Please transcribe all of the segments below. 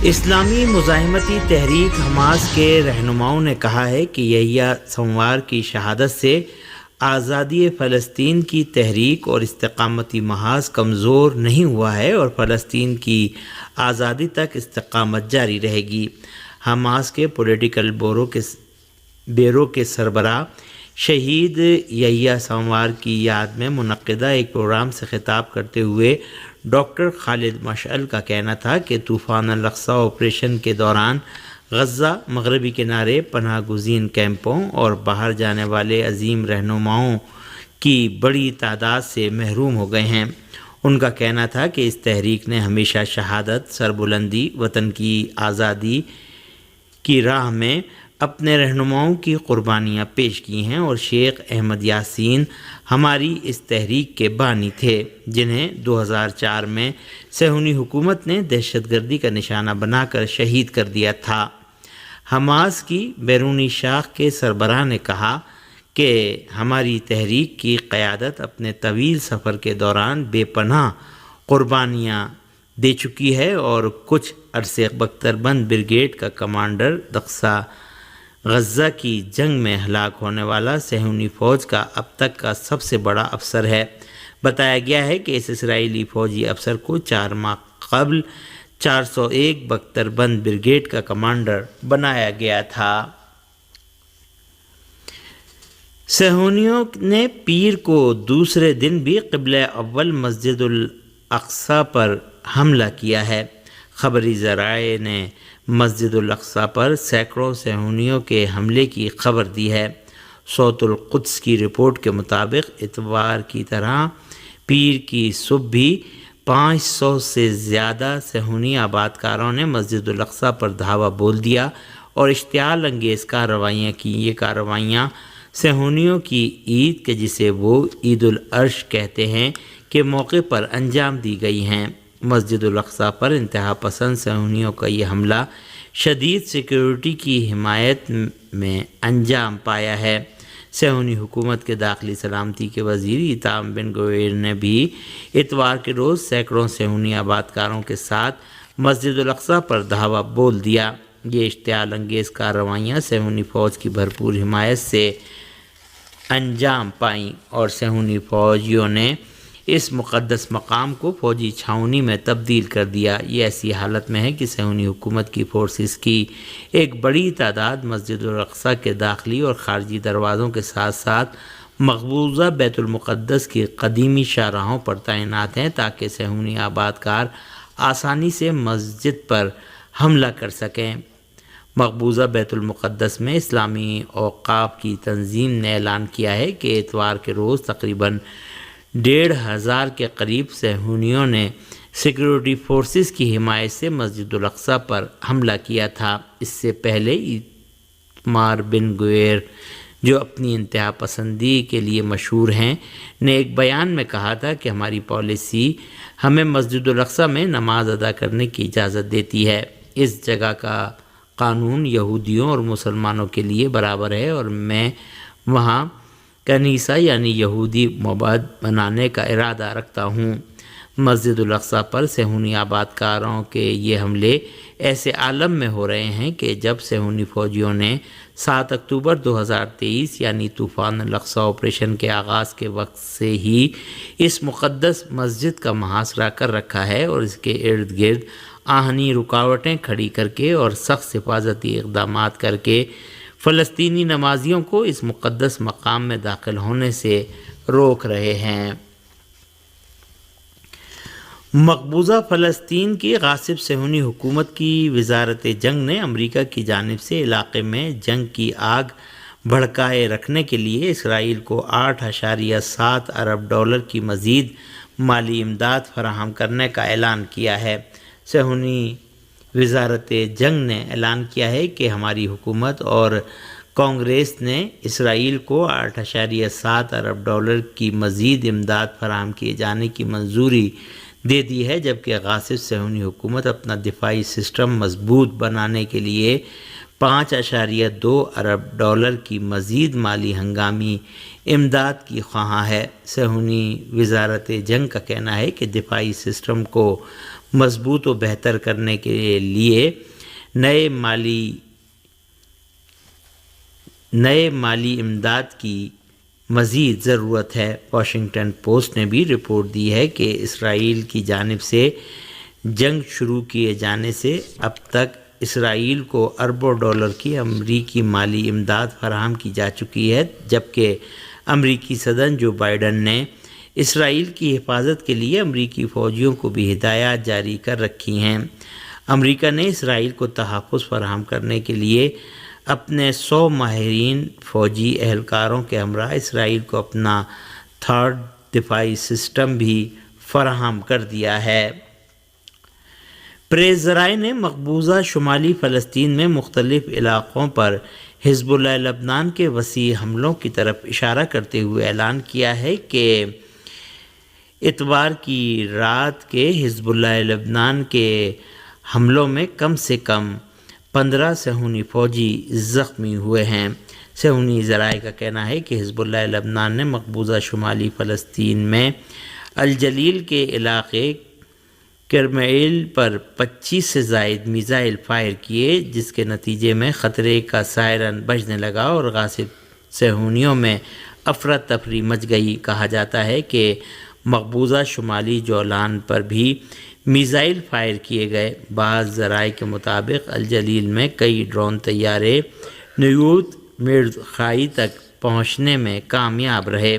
اسلامی مزاحمتی تحریک حماس کے رہنماؤں نے کہا ہے کہ یحییٰ سنوار کی شہادت سے آزادی فلسطین کی تحریک اور استقامتی محاذ کمزور نہیں ہوا ہے اور فلسطین کی آزادی تک استقامت جاری رہے گی۔ حماس کے پولیٹیکل بیورو کے سربراہ شہید یحییٰ سنوار کی یاد میں منعقدہ ایک پروگرام سے خطاب کرتے ہوئے ڈاکٹر خالد مشعل کا کہنا تھا کہ طوفان الاقصی آپریشن کے دوران غزہ، مغربی کنارے، پناہ گزین کیمپوں اور باہر جانے والے عظیم رہنماؤں کی بڑی تعداد سے محروم ہو گئے ہیں۔ ان کا کہنا تھا کہ اس تحریک نے ہمیشہ شہادت، سربلندی، وطن کی آزادی کی راہ میں اپنے رہنماؤں کی قربانیاں پیش کی ہیں اور شیخ احمد یاسین ہماری اس تحریک کے بانی تھے، جنہیں 2004 میں صہیونی حکومت نے دہشت گردی کا نشانہ بنا کر شہید کر دیا تھا۔ حماس کی بیرونی شاخ کے سربراہ نے کہا کہ ہماری تحریک کی قیادت اپنے طویل سفر کے دوران بے پناہ قربانیاں دے چکی ہے اور کچھ عرصے بختربند بریگیڈ کا کمانڈر غزہ کی جنگ میں ہلاک ہونے والا صہیونی فوج کا اب تک کا سب سے بڑا افسر ہے۔ بتایا گیا ہے کہ اس اسرائیلی فوجی افسر کو 4 ماہ قبل 401 بختربند بریگیڈ کا کمانڈر بنایا گیا تھا۔ صہیونیوں نے پیر کو دوسرے دن بھی قبلہ اول مسجد الاقصی پر حملہ کیا ہے۔ خبری ذرائع نے مسجد الاقصی پر سینکڑوں صہیونیوں کے حملے کی خبر دی ہے۔ صوت القدس کی رپورٹ کے مطابق اتوار کی طرح پیر کی صبح بھی 500 سے زیادہ صہیونی آبادکاروں نے مسجد الاقصی پر دھاوا بول دیا اور اشتعال انگیز کارروائیاں کی۔ یہ کارروائیاں صہیونیوں کی عید کے جسے وہ عید العرش کہتے ہیں کے موقع پر انجام دی گئی ہیں۔ مسجد الاقصی پر انتہا پسند صہیونیوں کا یہ حملہ شدید سیکیورٹی کی حمایت میں انجام پایا ہے۔ صہیونی حکومت کے داخلی سلامتی کے وزیر ایتام بن گویر نے بھی اتوار کے روز سینکڑوں صہیونی آبادکاروں کے ساتھ مسجد الاقصی پر دھاوا بول دیا۔ یہ اشتعال انگیز کارروائیاں صہیونی فوج کی بھرپور حمایت سے انجام پائیں اور صہیونی فوجیوں نے اس مقدس مقام کو فوجی چھاؤنی میں تبدیل کر دیا۔ یہ ایسی حالت میں ہے کہ صہیونی حکومت کی فورسز کی ایک بڑی تعداد مسجد الاقصی کے داخلی اور خارجی دروازوں کے ساتھ ساتھ مقبوضہ بیت المقدس کی قدیمی شاہراہوں پر تعینات ہیں تاکہ صہیونی آبادکار آسانی سے مسجد پر حملہ کر سکیں۔ مقبوضہ بیت المقدس میں اسلامی اوقاف کی تنظیم نے اعلان کیا ہے کہ اتوار کے روز تقریباً 1,500 کے قریب صہیونیوں نے سیکیورٹی فورسز کی حمایت سے مسجد الاقصی پر حملہ کیا تھا۔ اس سے پہلے ایتمار بن گویر، جو اپنی انتہا پسندی کے لیے مشہور ہیں، نے ایک بیان میں کہا تھا کہ ہماری پالیسی ہمیں مسجد الاقصی میں نماز ادا کرنے کی اجازت دیتی ہے۔ اس جگہ کا قانون یہودیوں اور مسلمانوں کے لیے برابر ہے اور میں وہاں کنیسہ یعنی یہودی معبد بنانے کا ارادہ رکھتا ہوں۔ مسجد الاقصی پر صہیونی آبادکاروں کے یہ حملے ایسے عالم میں ہو رہے ہیں کہ جب صہیونی فوجیوں نے 7 اکتوبر 2023 یعنی طوفان الاقصی آپریشن کے آغاز کے وقت سے ہی اس مقدس مسجد کا محاصرہ کر رکھا ہے اور اس کے ارد گرد آہنی رکاوٹیں کھڑی کر کے اور سخت حفاظتی اقدامات کر کے فلسطینی نمازیوں کو اس مقدس مقام میں داخل ہونے سے روک رہے ہیں۔ مقبوضہ فلسطین کی غاصب صہیونی حکومت کی وزارت جنگ نے امریکہ کی جانب سے علاقے میں جنگ کی آگ بھڑکائے رکھنے کے لیے اسرائیل کو $8.7 ارب کی مزید مالی امداد فراہم کرنے کا اعلان کیا ہے۔ صہیونی وزارت جنگ نے اعلان کیا ہے کہ ہماری حکومت اور کانگریس نے اسرائیل کو $8.7 ارب کی مزید امداد فراہم کیے جانے کی منظوری دے دی ہے، جبکہ غاصب صہیونی حکومت اپنا دفاعی سسٹم مضبوط بنانے کے لیے $5.2 ارب کی مزید مالی ہنگامی امداد کی خواہاں ہے۔ صہیونی وزارت جنگ کا کہنا ہے کہ دفاعی سسٹم کو مضبوط و بہتر کرنے کے لیے نئے مالی امداد کی مزید ضرورت ہے۔ واشنگٹن پوسٹ نے بھی رپورٹ دی ہے کہ اسرائیل کی جانب سے جنگ شروع کیے جانے سے اب تک اسرائیل کو اربوں ڈالر کی امریکی مالی امداد فراہم کی جا چکی ہے، جبکہ امریکی صدر جو بائیڈن نے اسرائیل کی حفاظت کے لیے امریکی فوجیوں کو بھی ہدایات جاری کر رکھی ہیں۔ امریکہ نے اسرائیل کو تحفظ فراہم کرنے کے لیے اپنے 100 ماہرین فوجی اہلکاروں کے ہمراہ اسرائیل کو اپنا تھرڈ دفاعی سسٹم بھی فراہم کر دیا ہے۔ پریس ذرائع نے مقبوضہ شمالی فلسطین میں مختلف علاقوں پر حزب اللہ لبنان کے وسیع حملوں کی طرف اشارہ کرتے ہوئے اعلان کیا ہے کہ اتوار کی رات کے حزب اللہ لبنان کے حملوں میں کم سے کم 15 صہیونی فوجی زخمی ہوئے ہیں۔ صہیونی ذرائع کا کہنا ہے کہ حزب اللہ لبنان نے مقبوضہ شمالی فلسطین میں الجلیل کے علاقے کرمیل پر 25 سے زائد میزائل فائر کیے، جس کے نتیجے میں خطرے کا سائرن بجنے لگا اور غاصب صہیونیوں میں افراتفری مچ گئی۔ کہا جاتا ہے کہ مقبوضہ شمالی جولان پر بھی میزائل فائر کیے گئے۔ بعض ذرائع کے مطابق الجلیل میں کئی ڈرون طیارے نیوت مرد خائی تک پہنچنے میں کامیاب رہے۔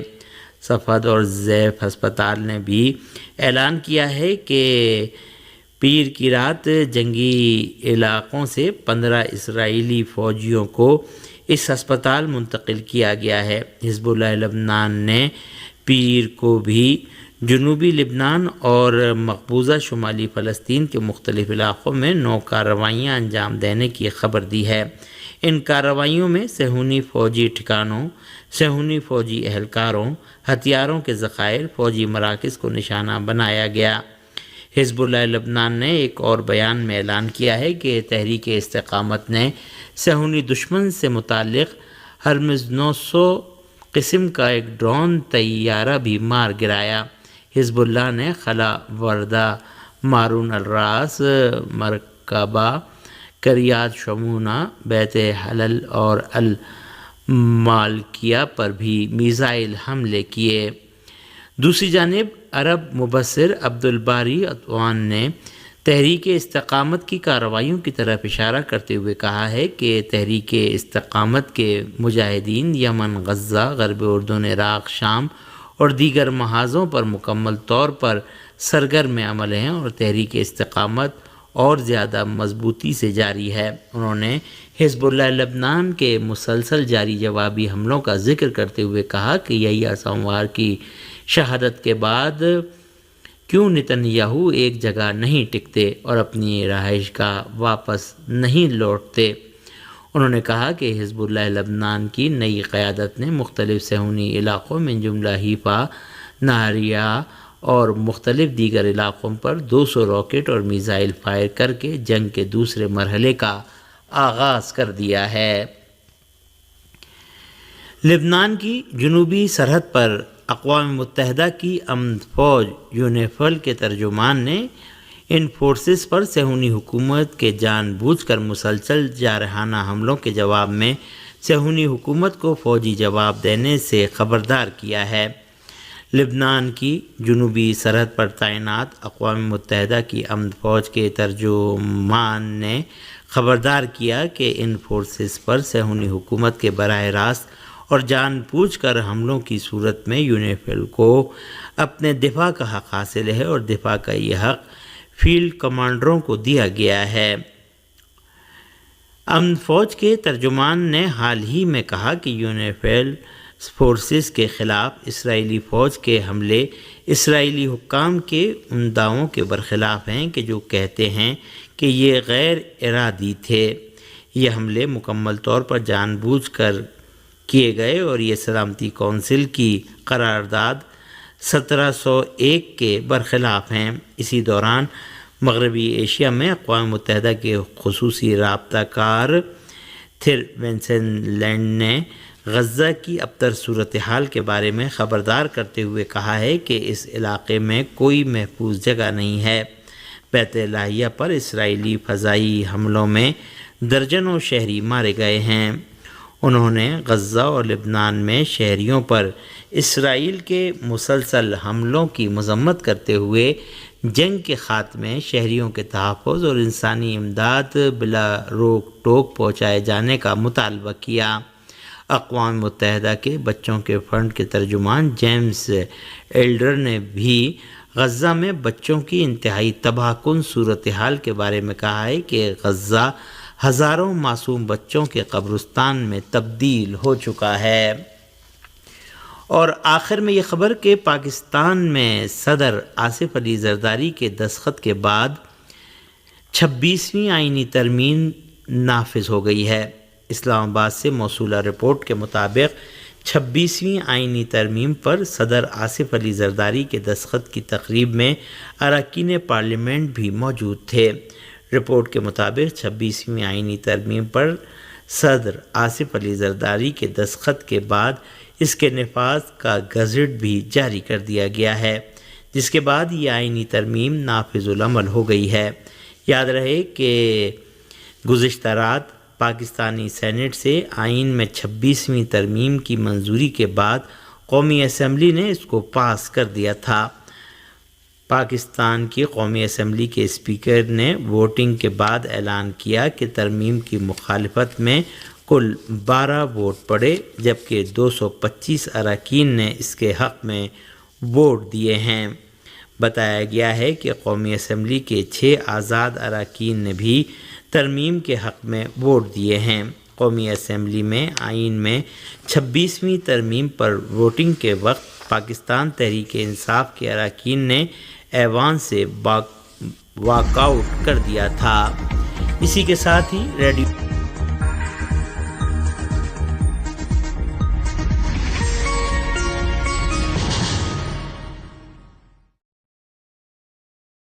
صفد اور زیف ہسپتال نے بھی اعلان کیا ہے کہ پیر کی رات جنگی علاقوں سے 15 اسرائیلی فوجیوں کو اس ہسپتال منتقل کیا گیا ہے۔ حزب اللہ لبنان نے پیر کو بھی جنوبی لبنان اور مقبوضہ شمالی فلسطین کے مختلف علاقوں میں 9 کارروائیاں انجام دینے کی خبر دی ہے۔ ان کارروائیوں میں صہیونی فوجی ٹھکانوں، صہیونی فوجی اہلکاروں، ہتھیاروں کے ذخائر، فوجی مراکز کو نشانہ بنایا گیا۔ حزب اللہ لبنان نے ایک اور بیان میں اعلان کیا ہے کہ تحریک استقامت نے صہیونی دشمن سے متعلق ہرمز 900 قسم کا ایک ڈرون طیارہ بھی مار گرایا۔ حزب اللہ نے خلا وردہ، مارون الراس، مرکبہ، کریات شمونہ، بیت حلل اور المالکیہ پر بھی میزائل حملے کیے۔ دوسری جانب عرب مبصر عبدالباری عطوان نے تحریک استقامت کی کارروائیوں کی طرف اشارہ کرتے ہوئے کہا ہے کہ تحریک استقامت کے مجاہدین یمن، غزہ، غرب اردن، عراق، شام اور دیگر محاذوں پر مکمل طور پر سرگرم عمل ہیں اور تحریک استقامت اور زیادہ مضبوطی سے جاری ہے۔ انہوں نے حزب اللہ لبنان کے مسلسل جاری جوابی حملوں کا ذکر کرتے ہوئے کہا کہ یحییٰ سنوار کی شہادت کے بعد کیوں نتنیاہو ایک جگہ نہیں ٹکتے اور اپنی رہائش گاہ واپس نہیں لوٹتے۔ انہوں نے کہا کہ حزب اللہ لبنان کی نئی قیادت نے مختلف صہیونی علاقوں میں جملہ حیفا، نہریہ اور مختلف دیگر علاقوں پر 200 راکٹ اور میزائل فائر کر کے جنگ کے دوسرے مرحلے کا آغاز کر دیا ہے۔ لبنان کی جنوبی سرحد پر اقوام متحدہ کی امن فوج یونیفل کے ترجمان نے ان فورسز پر صہیونی حکومت کے جان بوجھ کر مسلسل جارحانہ حملوں کے جواب میں صہیونی حکومت کو فوجی جواب دینے سے خبردار کیا ہے۔ لبنان کی جنوبی سرحد پر تعینات اقوام متحدہ کی امن فوج کے ترجمان نے خبردار کیا کہ ان فورسز پر صہیونی حکومت کے براہ راست اور جان بوجھ کر حملوں کی صورت میں یونیفل کو اپنے دفاع کا حق حاصل ہے اور دفاع کا یہ حق فیلڈ کمانڈروں کو دیا گیا ہے۔ امن فوج کے ترجمان نے حال ہی میں کہا کہ یونیفل فورسز کے خلاف اسرائیلی فوج کے حملے اسرائیلی حکام کے ان دعووں کے برخلاف ہیں کہ جو کہتے ہیں کہ یہ غیر ارادی تھے۔ یہ حملے مکمل طور پر جان بوجھ کر کیے گئے اور یہ سلامتی کونسل کی قرارداد 1701 کے برخلاف ہیں۔ اسی دوران مغربی ایشیا میں اقوام متحدہ کے خصوصی رابطہ کار تھر وینسن لینڈ نے غزہ کی ابتر صورتحال کے بارے میں خبردار کرتے ہوئے کہا ہے کہ اس علاقے میں کوئی محفوظ جگہ نہیں ہے۔ بیت الہیہ پر اسرائیلی فضائی حملوں میں درجنوں شہری مارے گئے ہیں۔ انہوں نے غزہ اور لبنان میں شہریوں پر اسرائیل کے مسلسل حملوں کی مذمت کرتے ہوئے جنگ کے خاتمے، شہریوں کے تحفظ اور انسانی امداد بلا روک ٹوک پہنچائے جانے کا مطالبہ کیا۔ اقوام متحدہ کے بچوں کے فنڈ کے ترجمان جیمز ایلڈر نے بھی غزہ میں بچوں کی انتہائی تباہ کن صورتحال کے بارے میں کہا ہے کہ غزہ ہزاروں معصوم بچوں کے قبرستان میں تبدیل ہو چکا ہے۔ اور آخر میں یہ خبر کہ پاکستان میں صدر آصف علی زرداری کے دستخط کے بعد 26ویں آئینی ترمیم نافذ ہو گئی ہے۔ اسلام آباد سے موصولہ رپورٹ کے مطابق 26ویں آئینی ترمیم پر صدر آصف علی زرداری کے دستخط کی تقریب میں اراکین پارلیمنٹ بھی موجود تھے۔ رپورٹ کے مطابق 26ویں آئینی ترمیم پر صدر آصف علی زرداری کے دستخط کے بعد اس کے نفاذ کا گزٹ بھی جاری کر دیا گیا ہے، جس کے بعد یہ آئینی ترمیم نافذ العمل ہو گئی ہے۔ یاد رہے کہ گزشتہ رات پاکستانی سینٹ سے آئین میں 26ویں ترمیم کی منظوری کے بعد قومی اسمبلی نے اس کو پاس کر دیا تھا۔ پاکستان کی قومی اسمبلی کے اسپیکر نے ووٹنگ کے بعد اعلان کیا کہ ترمیم کی مخالفت میں کل 12 ووٹ پڑے، جبکہ 225 اراکین نے اس کے حق میں ووٹ دیے ہیں۔ بتایا گیا ہے کہ قومی اسمبلی کے 6 آزاد اراکین نے بھی ترمیم کے حق میں ووٹ دیے ہیں۔ قومی اسمبلی میں آئین میں 26ویں ترمیم پر ووٹنگ کے وقت پاکستان تحریک انصاف کے اراکین نے ایوان سے واک آؤٹ کر دیا تھا۔ اسی کے ساتھ ہی ریڈیو